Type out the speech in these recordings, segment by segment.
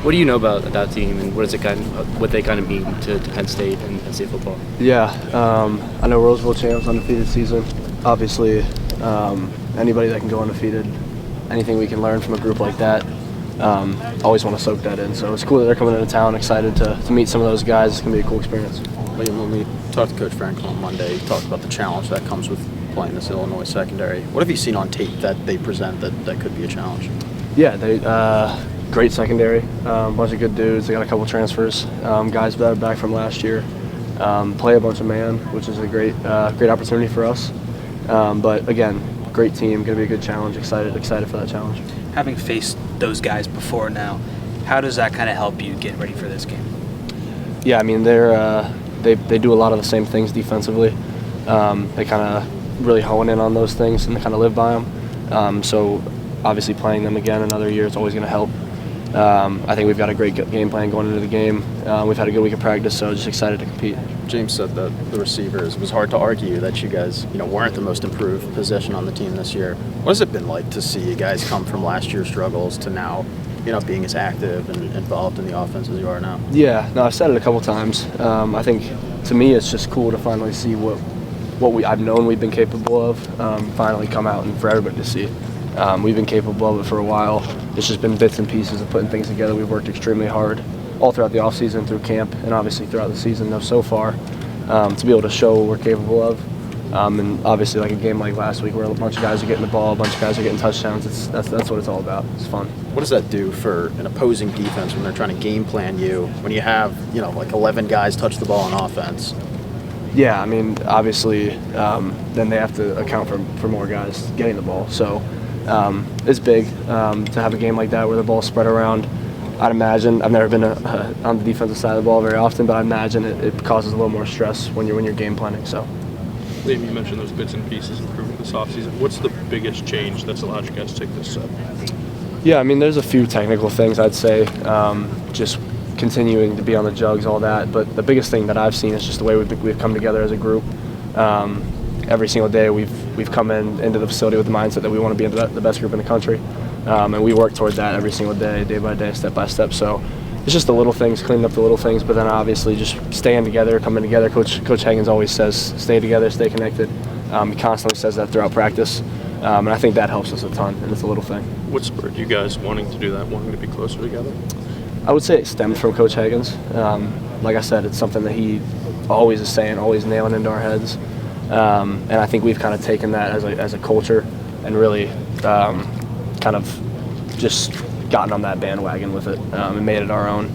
What do you know about that team, and what they kind of mean to Penn State and Penn State football? Yeah, I know Rose Bowl champs, undefeated season. Obviously, anybody that can go undefeated, anything we can learn from a group like that, always want to soak that in. So it's cool that they're coming into town, excited to meet some of those guys. It's going to be a cool experience. Liam, when we talked to Coach Franklin on Monday, he talked about the challenge that comes with playing this Illinois secondary. What have you seen on tape that they present that could be a challenge? Yeah, they great secondary, bunch of good dudes. They got a couple transfers, guys that are back from last year. Play a bunch of man, which is a great opportunity for us. But again, great team, going to be a good challenge. Excited for that challenge. Having faced those guys before now, how does that kind of help you get ready for this game? Yeah, I mean they do a lot of the same things defensively. They kind of really hone in on those things and they kind of live by them. So obviously playing them again another year is always going to help. I think we've got a great game plan going into the game. We've had a good week of practice, so just excited to compete. James said that the receivers, it was hard to argue that you guys weren't the most improved position on the team this year. What has it been like to see you guys come from last year's struggles to now being as active and involved in the offense as you are now? Yeah, no, I've said it a couple times. I think to me it's just cool to finally see what I've known we've been capable of finally come out and for everybody to see. We've been capable of it for a while. It's just been bits and pieces of putting things together. We've worked extremely hard all throughout the offseason, through camp, and obviously throughout the season so far to be able to show what we're capable of. And obviously like a game like last week where a bunch of guys are getting the ball, a bunch of guys are getting touchdowns, that's what it's all about. It's fun. What does that do for an opposing defense when they're trying to game plan you, when you have like 11 guys touch the ball on offense? Yeah, I mean, obviously then they have to account for more guys getting the ball. So it's big to have a game like that where the ball's spread around. I'd imagine, I've never been on the defensive side of the ball very often, but I imagine it causes a little more stress when you're game planning. So, Liam, you mentioned those bits and pieces improving this offseason. What's the biggest change that's allowed you guys to take this step? Yeah, I mean, there's a few technical things I'd say, just continuing to be on the jugs, all that. But the biggest thing that I've seen is just the way we've come together as a group. Every single day we've come into the facility with the mindset that we want to be the best group in the country, and we work toward that every single day by day, step by step. So it's just the little things, cleaning up the little things, but then obviously just staying together, coming together. Coach Hagens always says, stay together, stay connected. He constantly says that throughout practice, and I think that helps us a ton, and it's a little thing. What spurred you guys wanting to do that, wanting to be closer together? I would say it stemmed from Coach Hagens. Like I said, it's something that he always is saying, always nailing into our heads. And I think we've kind of taken that as a culture and really kind of just gotten on that bandwagon with it and made it our own.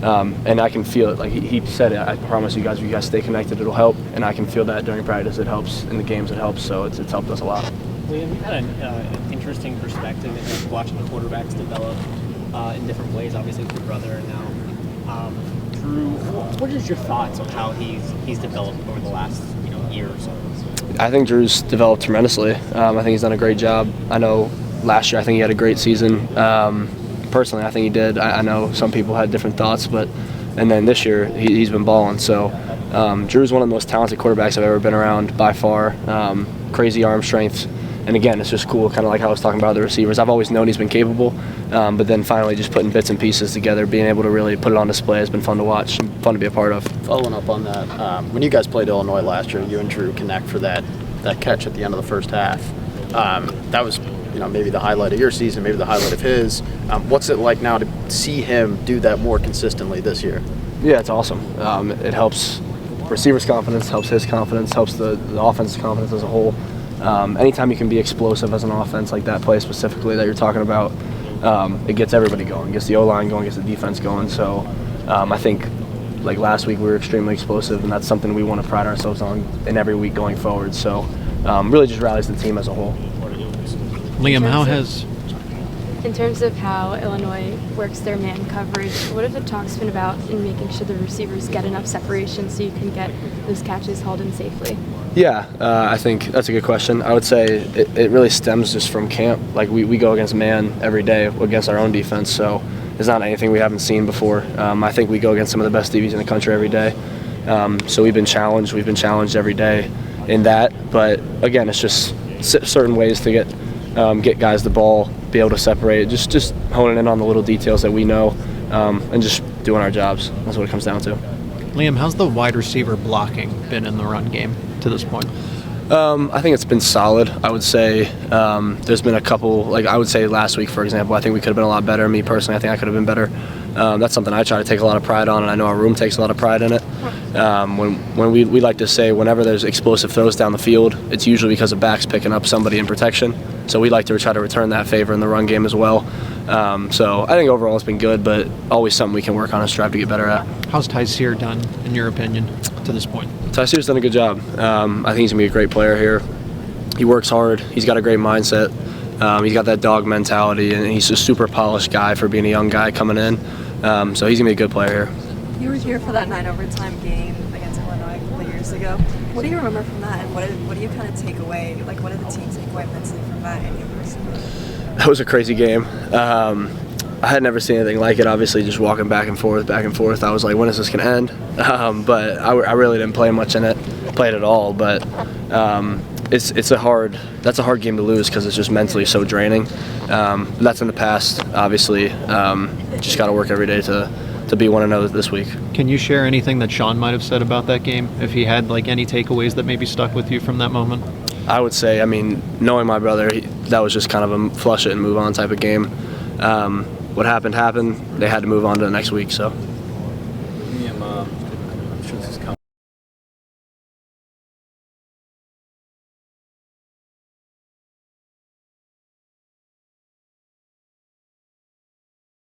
And I can feel it. Like he said it, I promise you guys, if you guys stay connected, it'll help. And I can feel that during practice. It helps. In the games, it helps. So it's helped us a lot. Liam, you had an interesting perspective in watching the quarterbacks develop in different ways, obviously with your brother and now Drew. What is your thoughts on how he's developed over the last year or so? I think Drew's developed tremendously. I think he's done a great job. I know last year I think he had a great season. Personally, I think he did. I know some people had different thoughts, and then this year he's been balling. So Drew's one of the most talented quarterbacks I've ever been around by far. Crazy arm strength. And again, it's just cool, kind of like how I was talking about the receivers. I've always known he's been capable, but then finally just putting bits and pieces together, being able to really put it on display has been fun to watch and fun to be a part of. Following up on that, when you guys played Illinois last year, you and Drew connect for that catch at the end of the first half. That was maybe the highlight of your season, maybe the highlight of his. What's it like now to see him do that more consistently this year? Yeah, it's awesome. It helps receivers' confidence, helps his confidence, helps the offense's confidence as a whole. Anytime you can be explosive as an offense, like that play specifically that you're talking about, it gets everybody going, gets the O-line going, gets the defense going. So I think like last week we were extremely explosive, and that's something we want to pride ourselves on in every week going forward. So really just rallies the team as a whole. Liam, how has... In terms of how Illinois works their man coverage, what have the talks been about in making sure the receivers get enough separation so you can get those catches hauled in safely? Yeah, I think that's a good question. I would say it really stems just from camp. Like we go against man every day against our own defense, so it's not anything we haven't seen before. I think we go against some of the best DBs in the country every day. So we've been challenged every day in that. But again, it's just certain ways to get guys the ball, be able to separate, just honing in on the little details that we know. and just doing our jobs. That's what it comes down to. Liam, how's the wide receiver blocking been in the run game to this point? I think it's been solid. I would say there's been a couple, like I would say last week, for example, I think we could have been a lot better. Me personally, I think I could have been better. That's something I try to take a lot of pride on, and I know our room takes a lot of pride in it. When we like to say whenever there's explosive throws down the field, it's usually because of backs picking up somebody in protection. So we like to try to return that favor in the run game as well. So I think overall it's been good, but always something we can work on and strive to get better at. How's Tyseer done, in your opinion, to this point? Tyseer's done a good job. I think he's going to be a great player here. He works hard. He's got a great mindset. He's got that dog mentality, and he's a super polished guy for being a young guy coming in. So he's going to be a good player here. You were here for that 9 overtime game against Illinois a couple of years ago. What do you remember from that, and what do you kind of take away? Like, what did the team take away mentally from that and you personally? That was a crazy game. I had never seen anything like it, obviously, just walking back and forth. I was like, when is this going to end? But I really didn't play much in it, played at all. But that's a hard game to lose because it's just mentally so draining. That's in the past, obviously. Just got to work every day to be 1-0 this week. Can you share anything that Sean might have said about that game? If he had like any takeaways that maybe stuck with you from that moment? I would say, I mean, knowing my brother, that was just kind of a flush it and move on type of game. What happened. They had to move on to the next week. So. Liam, I'm sure this is coming.